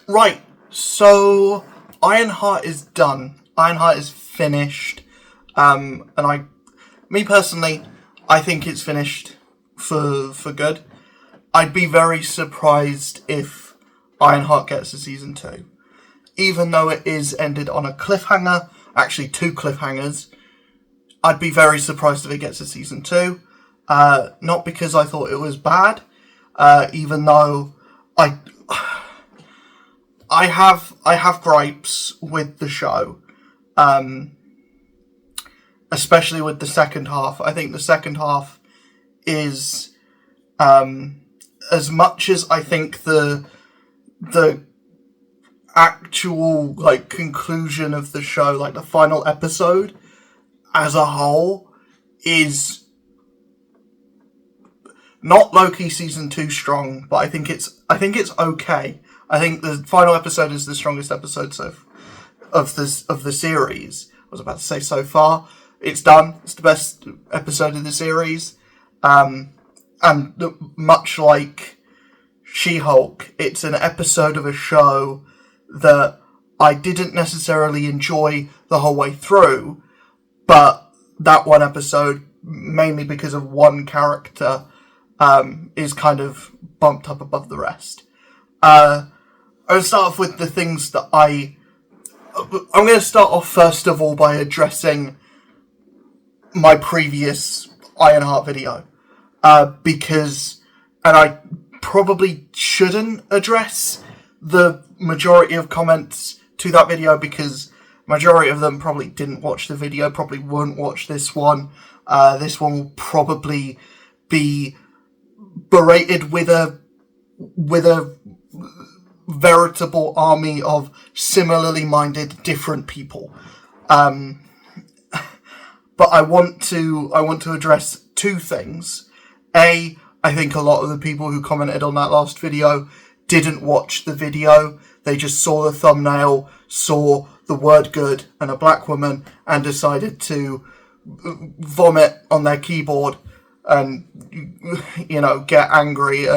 Right, so Ironheart is done. Ironheart is finished. Me personally, I think it's finished for good. I'd be very surprised if Ironheart gets a season 2. Even though it is ended on a cliffhanger, actually 2 cliffhangers, I'd be very surprised if it gets a season 2. Not because I thought it was bad, even though I have gripes with the show, especially with the second half. I think the second half is, as much as I think the actual conclusion of the show, the final episode as a whole, is not Loki season 2 strong, but I think it's okay. I think the final episode is the strongest episode of the series. I was about to say so far. It's done. It's the best episode of the series. And much like She-Hulk, it's an episode of a show that I didn't necessarily enjoy the whole way through, but that one episode, mainly because of one character, is kind of bumped up above the rest. I'll start off with the things that I'm going to start off first of all by addressing my previous Ironheart video. Because I probably shouldn't address the majority of comments to that video, because majority of them probably didn't watch the video, probably won't watch this one. This one will probably be berated with a veritable army of similarly minded different people. But I want to address 2 things. I think a lot of the people who commented on that last video didn't watch the video. They just saw the thumbnail, saw the word good and a black woman, and decided to vomit on their keyboard and, get angry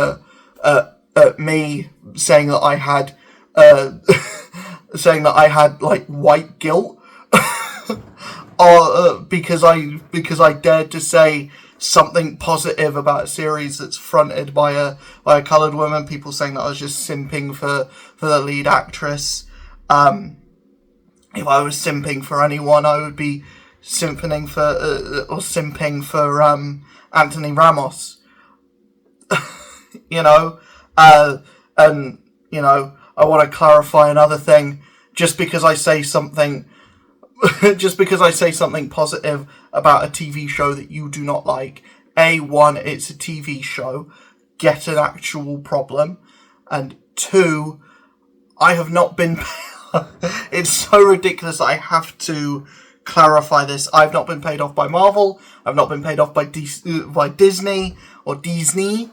at me saying that I had white guilt, or because I dared to say something positive about a series that's fronted by a coloured woman. People saying that I was just simping for the lead actress. If I was simping for anyone, I would be simping for Anthony Ramos. I want to clarify another thing. Just because I say something positive about a TV show that you do not like, one, it's a TV show, get an actual problem, and 2, I have not been... It's so ridiculous that I have to clarify this. I've not been paid off by Marvel, I've not been paid off by Disney, or Disney,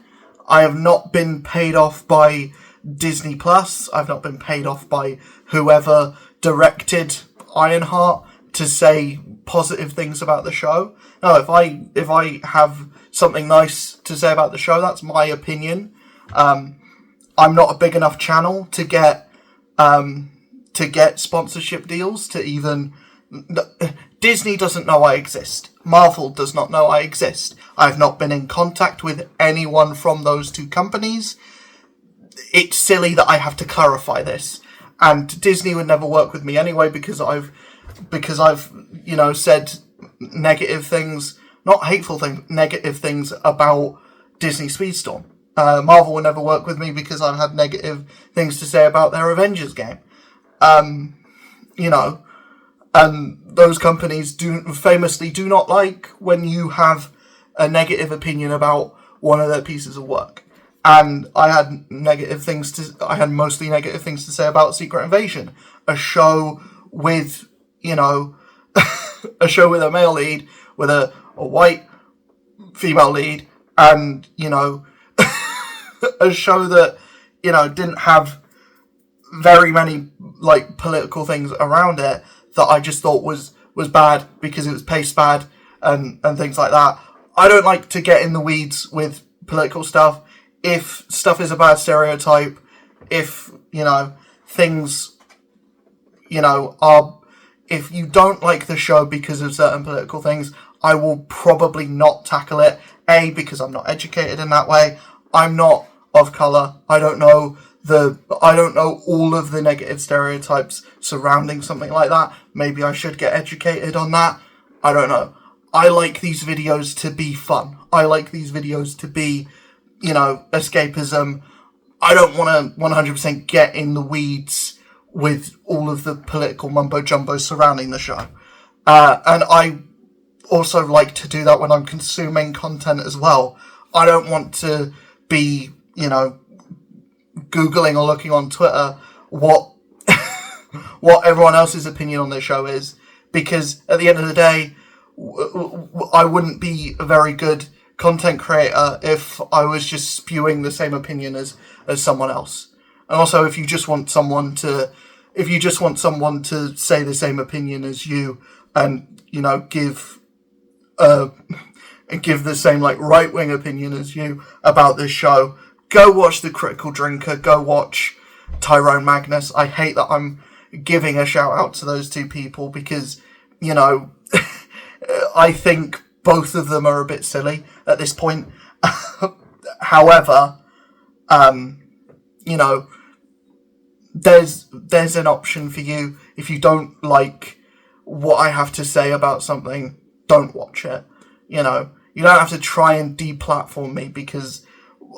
I have not been paid off by Disney Plus, I've not been paid off by whoever directed Ironheart to say positive things about the show. No, if I have something nice to say about the show, that's my opinion. I'm not a big enough channel to get sponsorship deals, to even... Disney doesn't know I exist. Marvel does not know I exist. I've not been in contact with anyone from those 2 companies. It's silly that I have to clarify this. And Disney would never work with me anyway, because I've said negative things, not hateful things, negative things about Disney Speedstorm. Marvel would never work with me because I've had negative things to say about their Avengers game. And those companies famously do not like when you have a negative opinion about one of their pieces of work. And I had mostly negative things to say about Secret Invasion, a show with, a show with a male lead, with a white female lead, and, a show that, didn't have very many, political things around it that I just thought was bad because it was paced bad and things like that. I don't like to get in the weeds with political stuff. If stuff is a bad stereotype, if, things, are, if you don't like the show because of certain political things, I will probably not tackle it. A, because I'm not educated in that way. I'm not of colour. I don't know all of the negative stereotypes surrounding something like that. Maybe I should get educated on that. I don't know. I like these videos to be fun. I like these videos to be, escapism. I don't want to 100% get in the weeds with all of the political mumbo-jumbo surrounding the show. And I also like to do that when I'm consuming content as well. I don't want to be, Googling or looking on Twitter what everyone else's opinion on the show is, because at the end of the day, I wouldn't be a very good content creator if I was just spewing the same opinion as someone else. And also, if you just want someone to say the same opinion as you, and give the same right-wing opinion as you about this show, go watch The Critical Drinker, go watch Tyrone Magnus. I hate that I'm giving a shout out to those two people because, I think both of them are a bit silly at this point. However, there's an option for you. If you don't like what I have to say about something, don't watch it. You don't have to try and deplatform me because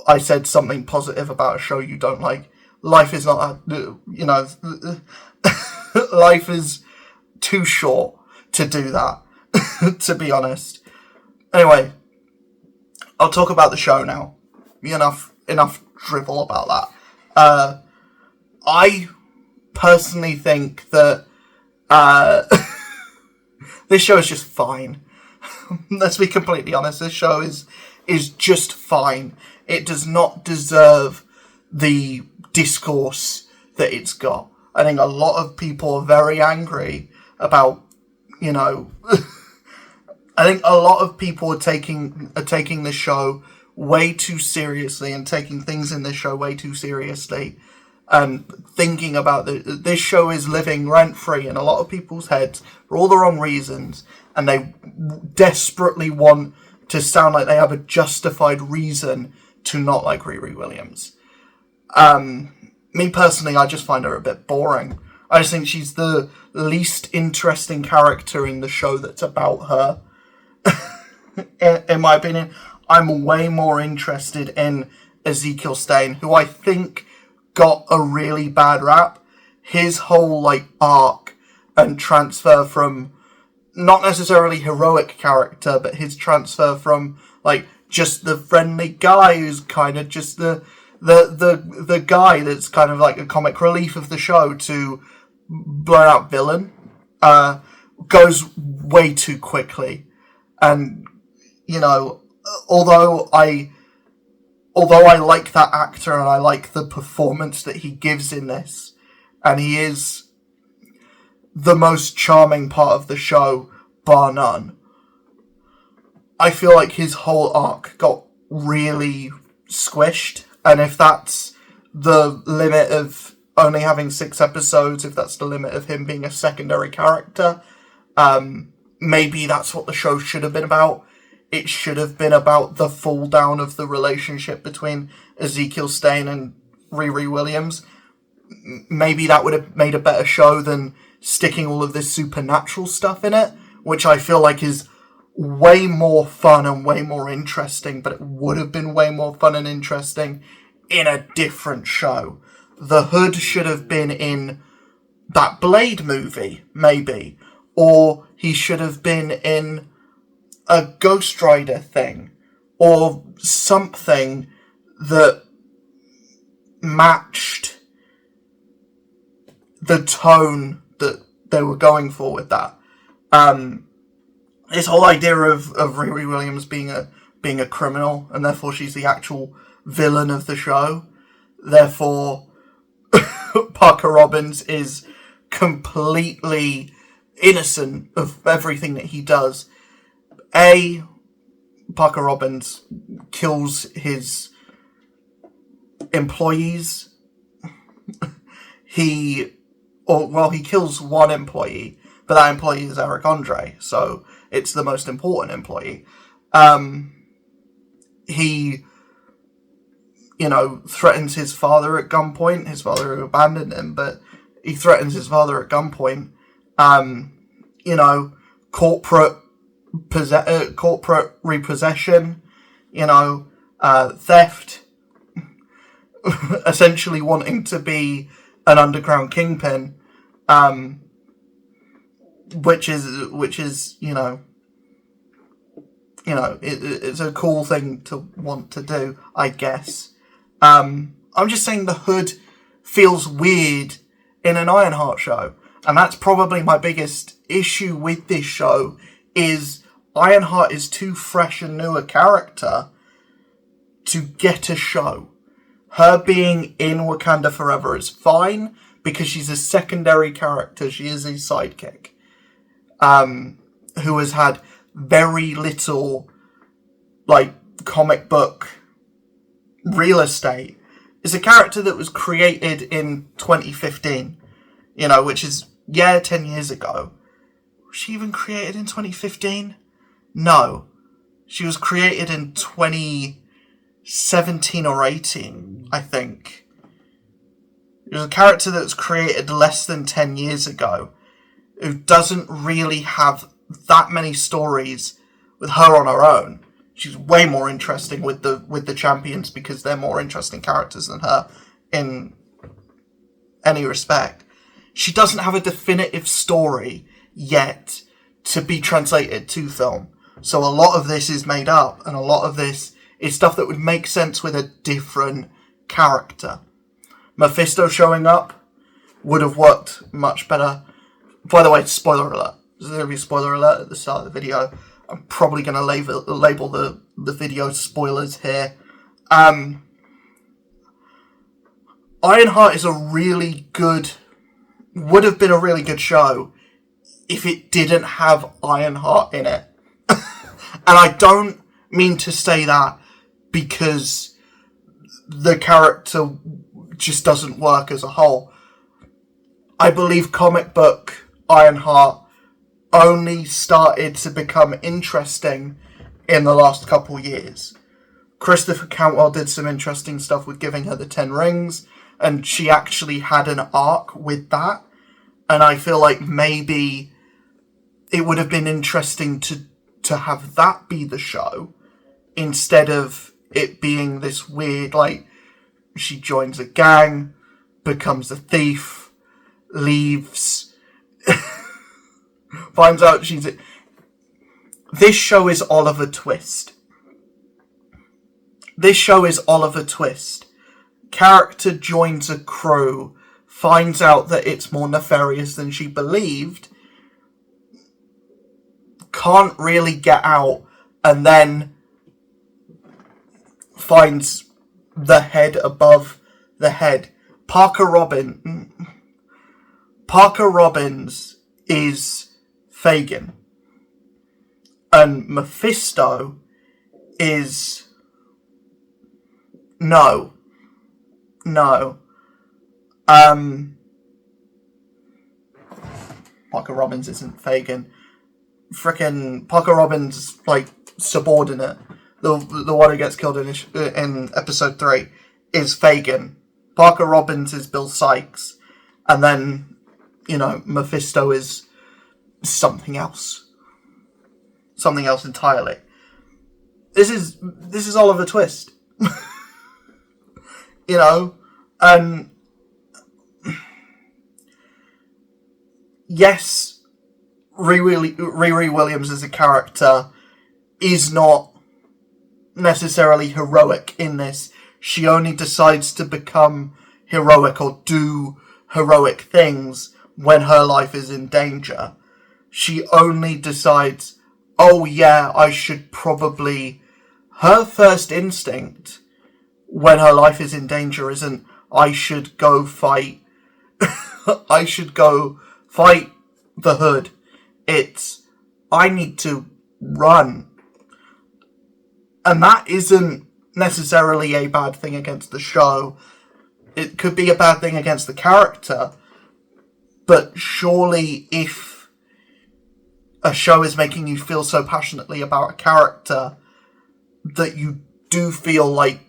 I said something positive about a show you don't like. Life is not life is too short to do that, to be honest. Anyway, I'll talk about the show now. Enough drivel about that. I personally think that this show is just fine. Let's be completely honest. This show is just fine. It does not deserve the discourse that it's got. I think a lot of people are very angry about, I think a lot of people are taking the show way too seriously and taking things in this show way too seriously, and thinking about this show is living rent-free in a lot of people's heads for all the wrong reasons, and they desperately want to sound like they have a justified reason to not like Riri Williams. Me personally, I just find her a bit boring. I just think she's the least interesting character in the show that's about her. In my opinion, I'm way more interested in Ezekiel Stain, who I think got a really bad rap. His whole arc and transfer from not necessarily heroic character, but his transfer from just the friendly guy who's kind of just the guy that's kind of like a comic relief of the show to blown out villain goes way too quickly. And although I like that actor and I like the performance that he gives in this, and he is the most charming part of the show, bar none, I feel like his whole arc got really squished. And if that's the limit of only having 6 episodes, if that's the limit of him being a secondary character, maybe that's what the show should have been about. It should have been about the fall down of the relationship between Ezekiel Stain and Riri Williams. Maybe that would have made a better show than sticking all of this supernatural stuff in it, which I feel like is way more fun and way more interesting, but it would have been way more fun and interesting in a different show. The Hood should have been in that Blade movie, maybe. Or he should have been in a Ghost Rider thing. Or something that matched the tone that they were going for with that. This whole idea of Riri Williams being a criminal, and therefore she's the actual villain of the show. Therefore, Parker Robbins is completely innocent of everything that he does. Parker Robbins kills his employees. he kills one employee, but that employee is Eric Andre, so it's the most important employee. He, threatens his father at gunpoint. His father abandoned him, but he threatens his father at gunpoint. Corporate repossession, theft, essentially wanting to be an underground kingpin, which is it's a cool thing to want to do, I guess. I'm just saying the hood feels weird in an Ironheart show, and that's probably my biggest issue with this show, is Ironheart is too fresh and new a character to get a show. Her being in Wakanda Forever is fine, because she's a secondary character. She is a sidekick, who has had very little, comic book real estate. Is a character that was created in 2015, which is, 10 years ago. Was she even created in 2015? No. She was created in 2017 or 18, I think. It was a character that was created less than 10 years ago, who doesn't really have that many stories with her on her own. She's way more interesting with the champions, because they're more interesting characters than her in any respect. She doesn't have a definitive story yet to be translated to film. So a lot of this is made up, and a lot of this is stuff that would make sense with a different character. Mephisto showing up would have worked much better. By the way, spoiler alert. There's going to be a spoiler alert at the start of the video. I'm probably going to label the video spoilers here. Ironheart is would have been a really good show if it didn't have Ironheart in it. And I don't mean to say that because the character just doesn't work as a whole. I believe comic book Ironheart only started to become interesting in the last couple years. Christopher Cantwell did some interesting stuff with giving her the 10 rings, and she actually had an arc with that. And I feel like maybe it would have been interesting to have that be the show, instead of it being this weird, she joins a gang, becomes a thief, leaves, finds out This show is Oliver Twist. This show is Oliver Twist. Character joins a crew, finds out that it's more nefarious than she believed, can't really get out, and then finds the head above the head. Parker Robbins is Fagin. And Mephisto is... No. Parker Robbins isn't Fagin. Frickin' Parker Robbins, subordinate, the one who gets killed in episode 3, is Fagin. Parker Robbins is Bill Sykes. And then, Mephisto is something else. Something else entirely. This is Oliver Twist. And yes, Riri Williams as a character is not necessarily heroic in this. She only decides to become heroic or do heroic things when her life is in danger. She only decides, I should probably... Her first instinct when her life is in danger isn't, I should go fight... I should go fight the Hood. It's, I need to run. And that isn't necessarily a bad thing against the show. It could be a bad thing against the character, but surely if a show is making you feel so passionately about a character that you do feel like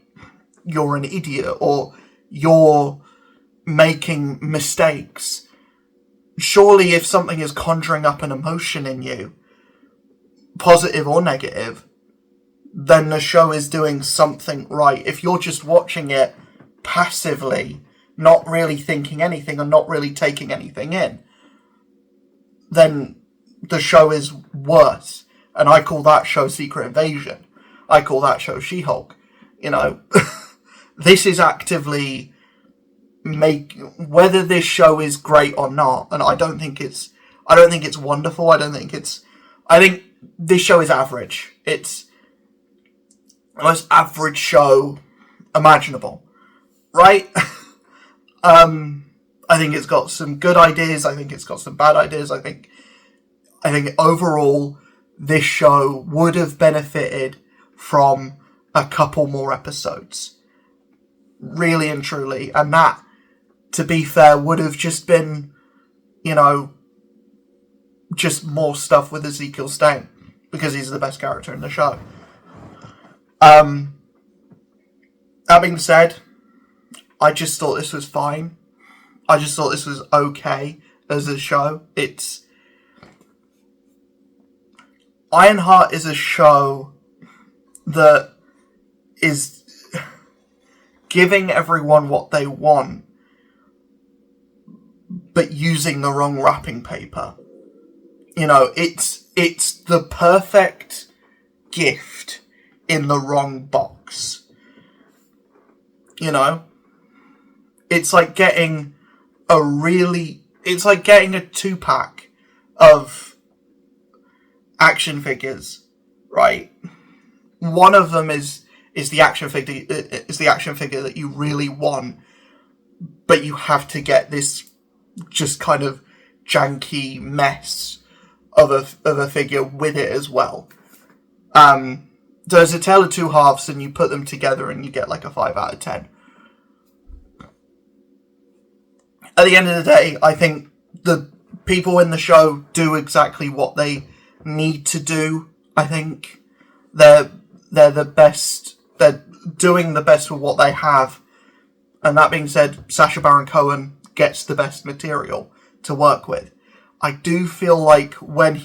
you're an idiot or you're making mistakes, surely if something is conjuring up an emotion in you, positive or negative, then the show is doing something right. If you're just watching it passively, not really thinking anything and not really taking anything in, then the show is worse. And I call that show Secret Invasion. I call that show She-Hulk. You know, this is actively whether this show is great or not, and I don't think it's wonderful. I think this show is average. It's the most average show imaginable, right? I think it's got some good ideas. I think it's got some bad ideas. I think overall this show would have benefited from a couple more episodes, really and truly, and that, to be fair, would have just been, just more stuff with Ezekiel Stane, because he's the best character in the show. That being said, I just thought this was fine. I just thought this was okay as a show. Ironheart is a show that is giving everyone what they want, but using the wrong wrapping paper. It's the perfect gift in the wrong box. It's like getting a 2-pack of action figures, right? One of them is the action figure that you really want, but you have to get this just kind of janky mess of a figure with it as well. There's a tale of two halves, and you put them together and you get like a 5 out of 10. At the end of the day, I think the people in the show do exactly what they need to do. I think they're the best. They're doing the best with what they have. And that being said, Sacha Baron Cohen gets the best material to work with. I do feel like when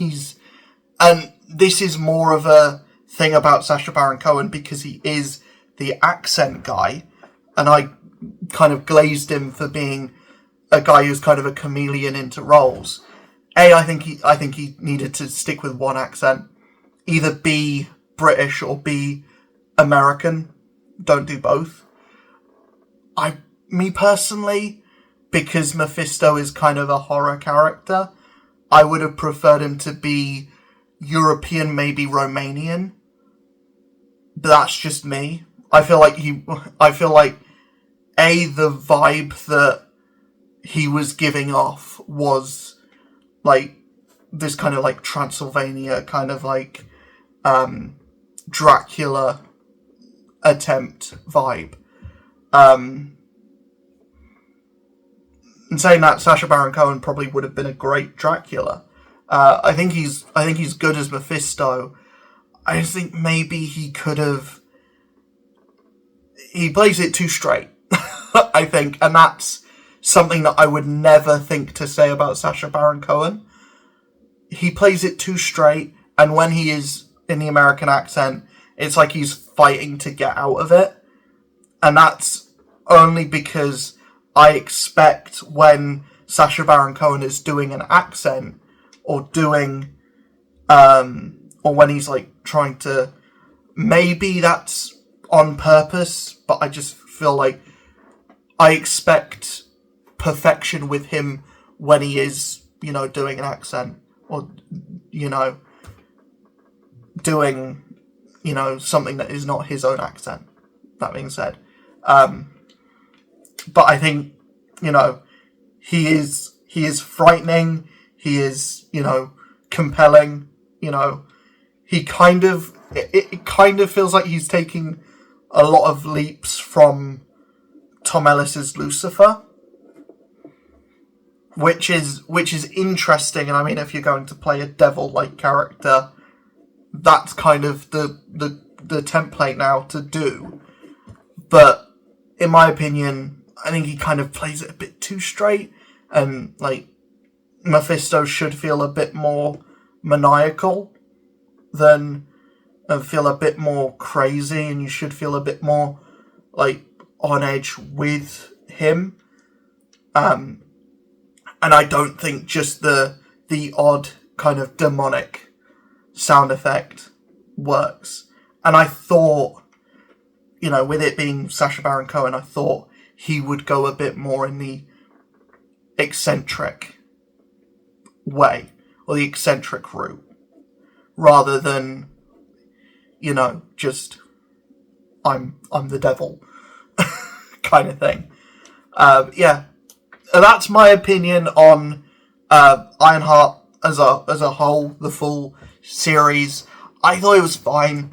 and this is more of a thing about Sacha Baron Cohen because he is the accent guy, and I kind of glazed him for being a guy who's kind of a chameleon into roles. I think he needed to stick with one accent, either be British or be American. Don't do both. Me personally, because Mephisto is kind of a horror character, I would have preferred him to be European, maybe Romanian. But that's just me. I feel like the vibe that he was giving off was like this kind of like Transylvania kind of like Dracula attempt vibe. And saying that, Sacha Baron Cohen probably would have been a great Dracula. I think he's good as Mephisto. I just think maybe he plays it too straight. I think, and that's something that I would never think to say about Sacha Baron Cohen. He plays it too straight, and when he is in the American accent, it's like he's fighting to get out of it. And that's only because I expect when Sacha Baron Cohen is doing an accent, or doing, or when he's like trying to, maybe that's on purpose, but I just feel like I expect perfection with him when he is, doing an accent, or, doing, something that is not his own accent. That being said. But I think, he is frightening. He is, compelling. He kind of, it kind of feels like he's taking a lot of leaps from Tom Ellis's Lucifer, which is interesting. And I mean, if you're going to play a devil-like character, that's kind of the template now to do. But in my opinion, I think he kind of plays it a bit too straight, and like Mephisto should feel a bit more maniacal than feel a bit more crazy, and you should feel a bit more like on edge with him. And I don't think just the odd kind of demonic sound effect works. And I thought, you know, with it being Sacha Baron Cohen, I thought he would go a bit more in the eccentric way, or the eccentric route, rather than, you know, just I'm the devil kind of thing. Yeah, that's my opinion on Ironheart as a whole, the full series. I thought it was fine.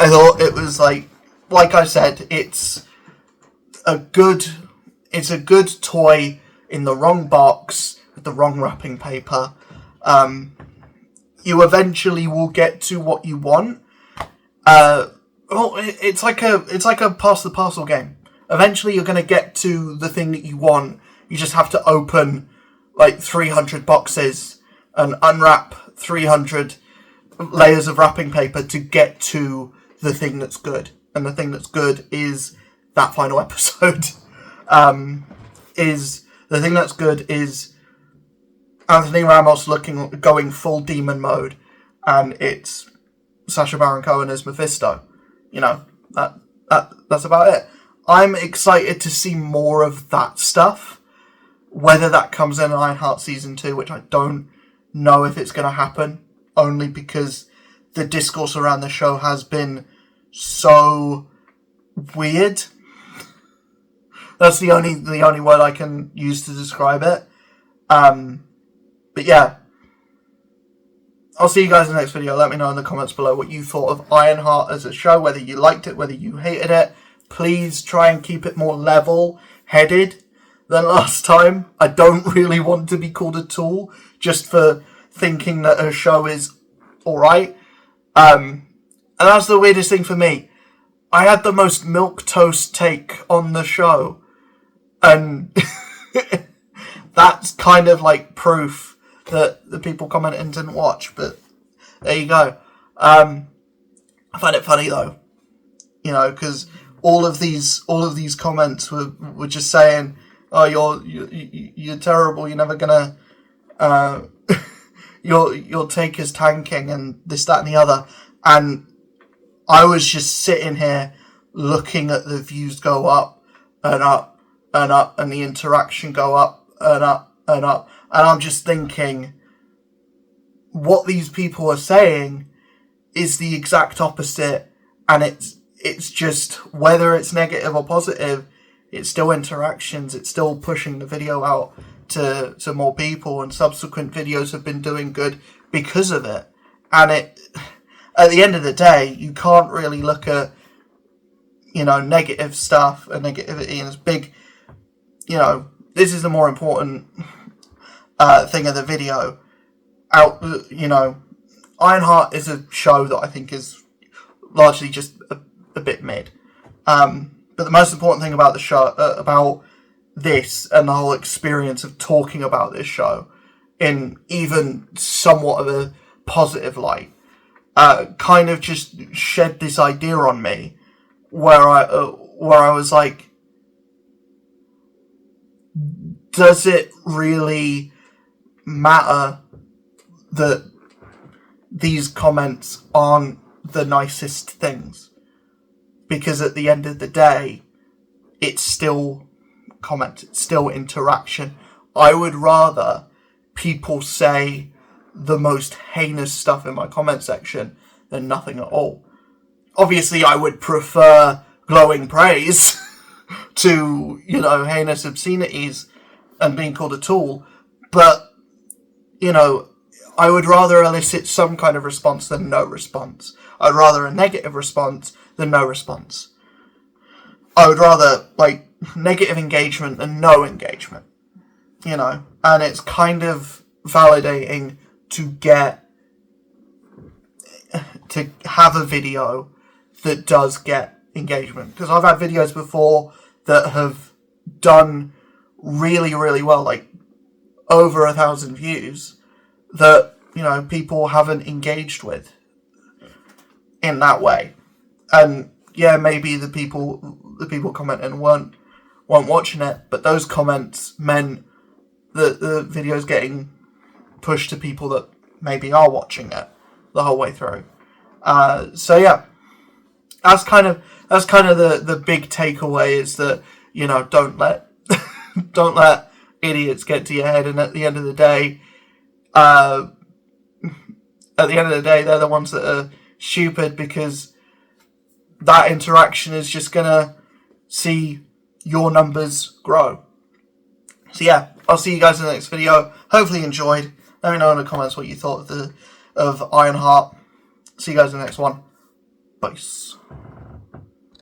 I thought it was like I said, it's a good toy in the wrong box with the wrong wrapping paper. You eventually will get to what you want. It's like a pass the parcel game. Eventually, you're going to get to the thing that you want. You just have to open like 300 boxes and unwrap 300 layers of wrapping paper to get to the thing that's good. And the thing that's good is that final episode. The thing that's good is Anthony Ramos going full demon mode, and it's Sacha Baron Cohen as Mephisto. You know, that's about it. I'm excited to see more of that stuff. Whether that comes in Ironheart Season 2, which I don't know if it's going to happen, only because the discourse around the show has been so weird. That's the only word I can use to describe it. But yeah, I'll see you guys in the next video. Let me know in the comments below what you thought of Ironheart as a show, whether you liked it, whether you hated it. Please try and keep it more level-headed than last time. I don't really want to be called a tool just for thinking that a show is alright. And that's the weirdest thing for me. I had the most milquetoast take on the show, and that's kind of like proof that the people commenting didn't watch, but there you go. I find it funny though, you know, because all of these comments were just saying, "Oh, you're terrible. You're never gonna, your take is tanking," and this, that, and the other. And I was just sitting here looking at the views go up and up and up, and the interaction go up and up and up, and I'm just thinking, what these people are saying is the exact opposite, and it's just, whether it's negative or positive, it's still interactions, it's still pushing the video out to more people, and subsequent videos have been doing good because of it. And at the end of the day, you can't really look at, you know, negative stuff and negativity as big, you know, this is the more important thing of the video. You know, Ironheart is a show that I think is largely just a bit mid. But the most important thing about the show, about this and the whole experience of talking about this show in even somewhat of a positive light, kind of just shed this idea on me where I was like, does it really matter that these comments aren't the nicest things? Because at the end of the day, it's still comment, it's still interaction. I would rather people say the most heinous stuff in my comment section than nothing at all. Obviously, I would prefer glowing praise to, you know, heinous obscenities and being called a tool. But, you know, I would rather elicit some kind of response than no response. I'd rather a negative response than no response. I would rather, like, negative engagement than no engagement, you know, and it's kind of validating to have a video that does get engagement, because I've had videos before that have done really, really well, like over 1,000 views, that, you know, people haven't engaged with in that way. And yeah, maybe the people commenting weren't watching it, but those comments meant that the video's getting pushed to people that maybe are watching it the whole way through. So yeah, that's kind of the big takeaway, is that, you know, don't let don't let idiots get to your head. And at the end of the day, they're the ones that are stupid, because that interaction is just gonna see your numbers grow. So yeah, I'll see you guys in the next video. Hopefully you enjoyed. Let me know in the comments what you thought of Ironheart. See you guys in the next one. Peace.